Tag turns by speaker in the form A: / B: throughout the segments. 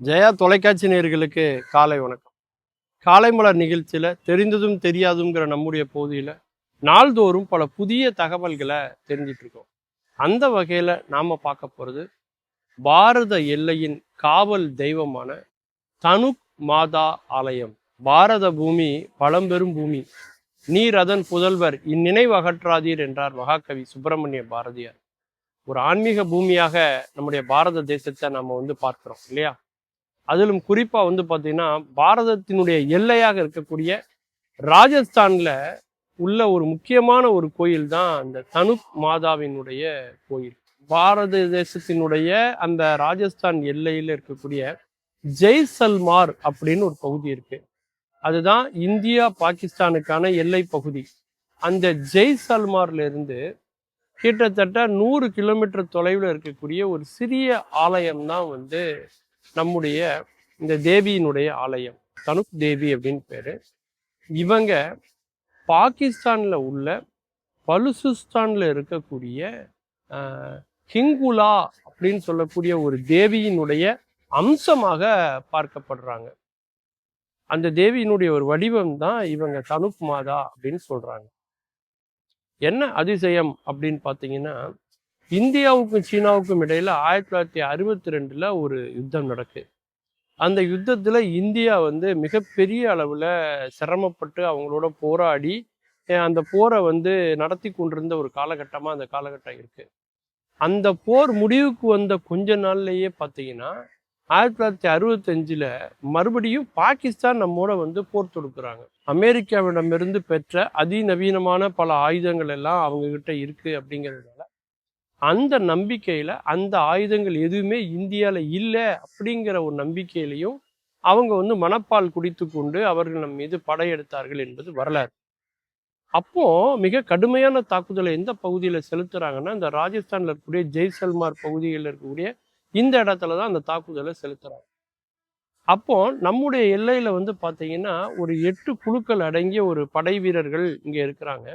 A: ஜெயா தொலைக்காட்சி நேயர்களுக்கு காலை வணக்கம். காலை மலர் நிகழ்ச்சியில தெரிந்ததும் தெரியாதுங்கிற நம்முடைய பகுதியில் நாள்தோறும் பல புதிய தகவல்களை தெரிஞ்சிட்டு இருக்கோம். அந்த வகையில் நாம பார்க்க போறது பாரத எல்லையின் காவல் தெய்வமான தனுக் மாதா ஆலயம். பாரத பூமி பழம்பெரும் பூமி, நீர் அதன் புதல்வர், இந்நினைவு அகற்றாதீர் என்றார் மகாகவி சுப்பிரமணிய பாரதியார். ஒரு ஆன்மீக பூமியாக நம்முடைய பாரத தேசத்தை நம்ம பார்க்கிறோம் இல்லையா? அதிலும் குறிப்பா பார்த்தீங்கன்னா பாரதத்தினுடைய எல்லையாக இருக்கக்கூடிய ராஜஸ்தான்ல உள்ள ஒரு முக்கியமான ஒரு கோயில் தான் அந்த தனுக் மாதாவினுடைய கோயில். பாரத தேசத்தினுடைய அந்த ராஜஸ்தான் எல்லையில இருக்கக்கூடிய ஜெய்சல்மார் அப்படின்னு ஒரு பகுதி இருக்கு. அதுதான் இந்தியா பாகிஸ்தானுக்கான எல்லை பகுதி. அந்த ஜெய்சல்மார்ல இருந்து கிட்டத்தட்ட 100 கிலோமீட்டர் தொலைவில் இருக்கக்கூடிய ஒரு சிறிய ஆலயம் தான் நம்முடைய இந்த தேவியினுடைய ஆலயம். தனுக் தேவி அப்படின்னு பேரு. இவங்க பாகிஸ்தான்ல உள்ள பலுசிஸ்தான்ல இருக்கக்கூடிய ஹிங்குலா அப்படின்னு சொல்லக்கூடிய ஒரு தேவியினுடைய அம்சமாக பார்க்கப்படுறாங்க. அந்த தேவியினுடைய ஒரு வடிவம் தான் இவங்க தனுக் மாதா அப்படின்னு சொல்றாங்க. என்ன அதிசயம் அப்படின்னு பார்த்தீங்கன்னா, இந்தியாவுக்கும் சீனாவுக்கும் இடையில 1962 ஒரு யுத்தம் நடக்கு. அந்த யுத்தத்துல இந்தியா மிகப்பெரிய அளவுல சிரமப்பட்டு அவங்களோட போராடி அந்த போரை நடத்தி கொண்டிருந்த ஒரு காலகட்டமா அந்த காலகட்டம் இருக்கு. அந்த போர் முடிவுக்கு வந்த கொஞ்ச நாள்லயே பார்த்தீங்கன்னா 1965 மறுபடியும் பாகிஸ்தான் நம்மோட போர் தொடுக்கிறாங்க. அமெரிக்காவிடமிருந்து பெற்ற அதிநவீனமான பல ஆயுதங்கள் எல்லாம் அவங்க கிட்ட இருக்கு அப்படிங்கிறதுனால அந்த நம்பிக்கையில அந்த ஆயுதங்கள் எதுவுமே இந்தியாவில் இல்லை அப்படிங்கிற ஒரு நம்பிக்கையிலையும் அவங்க மனப்பால் குடித்து கொண்டு அவர்கள் நம் மீது படையெடுத்தார்கள் என்பது வரலாறு. அப்போ மிக கடுமையான தாக்குதலை எந்த பகுதியில செலுத்துறாங்கன்னா, இந்த ராஜஸ்தான்ல இருக்கக்கூடிய ஜெய்சல்மார் பகுதியில் இருக்கக்கூடிய இந்த இடத்துல தான் அந்த தாக்குதலை செலுத்துறாங்க. அப்போ நம்முடைய எல்லையில பார்த்தீங்கன்னா ஒரு 8 குழுக்கள் அடங்கிய ஒரு படை வீரர்கள் இங்க இருக்கிறாங்க.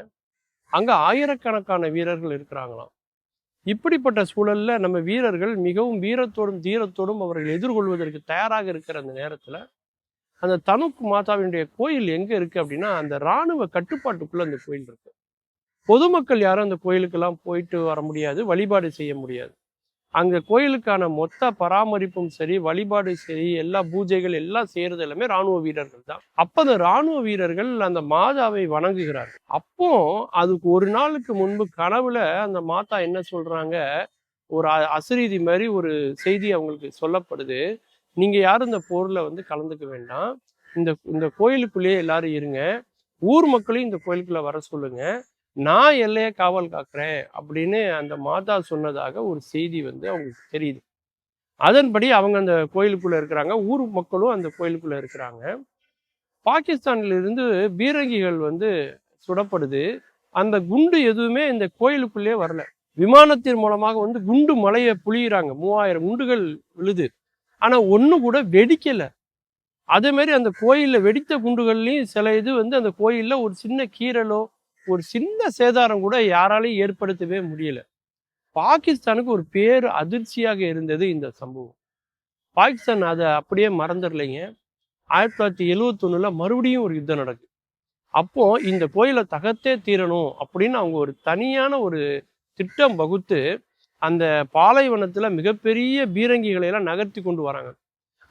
A: அங்க ஆயிரக்கணக்கான வீரர்கள் இருக்கிறாங்களாம். இப்படிப்பட்ட சூழல்ல நம்ம வீரர்கள் மிகவும் வீரத்தோடும் தீரத்தோடும் அவர்கள் எதிர்கொள்வதற்கு தயாராக இருக்கிற அந்த நேரத்துல அந்த தனுக் மாதாவினுடைய கோயில் எங்க இருக்கு அப்படின்னா, அந்த இராணுவ கட்டுப்பாட்டுக்குள்ள அந்த கோயில் இருக்கு. பொதுமக்கள் யாரும் அந்த கோயிலுக்கெல்லாம் போயிட்டு வர முடியாது, வழிபாடு செய்ய முடியாது. அங்க கோயிலுக்கான மொத்த பராமரிப்பும் சரி, வழிபாடு சரி, எல்லா பூஜைகள் எல்லாம் செய்யறது எல்லாமே இராணுவ வீரர்கள் தான். அப்ப அந்த இராணுவ வீரர்கள் அந்த மாதாவை வணங்குகிறார்கள். அப்போ அதுக்கு ஒரு நாளுக்கு முன்பு கனவுல அந்த மாதா என்ன சொல்றாங்க, ஒரு அசரீதி மாதிரி ஒரு செய்தி அவங்களுக்கு சொல்லப்படுது. நீங்க யாரும் இந்த போர்ல கலந்துக்க வேண்டாம், இந்த இந்த கோயிலுக்குள்ளேயே எல்லாரும் இருங்க, ஊர் மக்களையும் இந்த கோயிலுக்குள்ள வர சொல்லுங்க, நான் எல்லையை காவல் காக்குறேன் அப்படின்னு அந்த மாதா சொன்னதாக ஒரு செய்தி அவங்களுக்கு தெரியுது. அதன்படி அவங்க அந்த கோயிலுக்குள்ள இருக்கிறாங்க, ஊர் மக்களும் அந்த கோயிலுக்குள்ள இருக்கிறாங்க. பாகிஸ்தான்ல இருந்து பீரங்கிகள் சுடப்படுது. அந்த குண்டு எதுவுமே இந்த கோயிலுக்குள்ளே வரல. விமானத்தின் மூலமாக குண்டு மலையை புளியிறாங்க. 3000 குண்டுகள் விழுது. ஆனா ஒண்ணு கூட வெடிக்கல. அதே மாதிரி அந்த கோயில்ல வெடித்த குண்டுகள்லயும் சில இது அந்த கோயில்ல ஒரு சின்ன கீறலோ ஒரு சின்ன சேதாரம் கூட யாராலையும் ஏற்படுத்தவே முடியல. பாகிஸ்தானுக்கு ஒரு பேரு அதிர்ச்சியாக இருந்தது இந்த சம்பவம். பாகிஸ்தான் அதை அப்படியே மறந்துடலைங்க. 1971 மறுபடியும் ஒரு யுத்தம் நடக்குது. அப்போ இந்த கோயிலை தகர்த்தே தீரணும் அப்படின்னு அவங்க ஒரு தனியான ஒரு திட்டம் வகுத்து அந்த பாலைவனத்துல மிகப்பெரிய பீரங்கிகளை எல்லாம் நகர்த்தி கொண்டு வராங்க.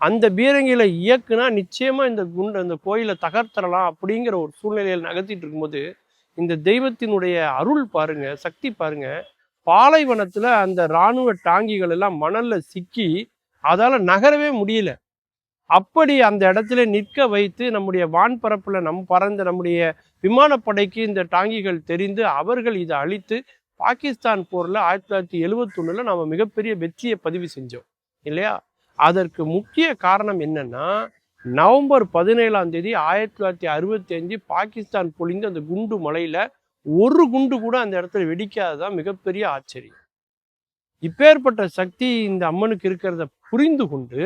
A: அந்த பீரங்கிகளை இயக்குனா நிச்சயமா இந்த கோயிலை தகர்த்தரலாம் அப்படிங்கிற ஒரு சூழ்நிலையில் நகர்த்திட்டு இருக்கும்போது இந்த தெய்வத்தினுடைய அருள் பாருங்க, சக்தி பாருங்க. பாலைவனத்துல அந்த இராணுவ டாங்கிகள் எல்லாம் மணல்ல சிக்கி அதால நகரவே முடியல. அப்படி அந்த இடத்துல நிற்க வைத்து நம்முடைய வான்பரப்புல பறந்த நம்முடைய விமானப்படைக்கு இந்த டாங்கிகள் தெரிந்து அவர்கள் இதை அழித்து பாகிஸ்தான் போர்ல 1971 நாம மிகப்பெரிய வெற்றியை பதிவு செஞ்சோம் இல்லையா? அதற்கு முக்கிய காரணம் என்னன்னா, நவம்பர் 17 1965 பாகிஸ்தான் பொழிந்து அந்த குண்டு மலையில ஒரு குண்டு கூட அந்த இடத்துல வெடிக்காததான் மிகப்பெரிய ஆச்சரியம். இப்பேற்பட்ட சக்தி இந்த அம்மனுக்கு இருக்கிறத புரிந்து கொண்டு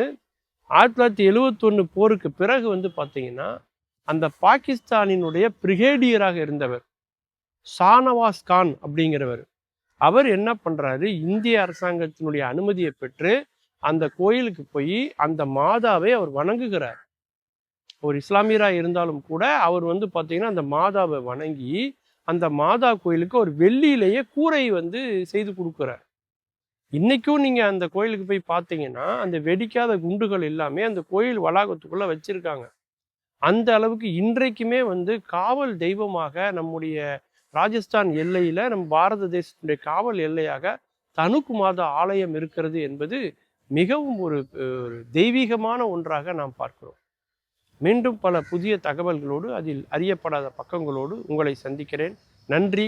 A: 1971 போருக்கு பிறகு பார்த்தீங்கன்னா, அந்த பாகிஸ்தானினுடைய பிரிகேடியராக இருந்தவர் ஷானவாஸ் கான் அப்படிங்கிறவர், அவர் என்ன பண்றாரு, இந்திய அரசாங்கத்தினுடைய அனுமதியை பெற்று அந்த கோயிலுக்கு போய் அந்த மாதாவை அவர் வணங்குகிறார். ஒரு இஸ்லாமியராக இருந்தாலும் கூட அவர் வந்து பார்த்தீங்கன்னா அந்த மாதாவை வணங்கி அந்த மாதா கோயிலுக்கு ஒரு வெள்ளியிலேயே கூரை வந்து செய்து கொடுக்குறார். இன்னைக்கும் நீங்க அந்த கோயிலுக்கு போய் பார்த்தீங்கன்னா அந்த வெடிக்காத குண்டுகள் எல்லாமே அந்த கோயில் வளாகத்துக்குள்ள வச்சிருக்காங்க. அந்த அளவுக்கு இன்றைக்குமே வந்து காவல் தெய்வமாக நம்முடைய ராஜஸ்தான் எல்லையில நம் பாரத தேசத்தினுடைய காவல் எல்லையாக தனுக்கு மாதா ஆலயம் இருக்கிறது என்பது மிகவும் ஒரு தெய்வீகமான ஒன்றாக நாம் பார்க்கிறோம். மீண்டும் பல புதிய தகவல்களோடு அதில் அறியப்படாத பக்கங்களோடு உங்களை சந்திக்கிறேன். நன்றி.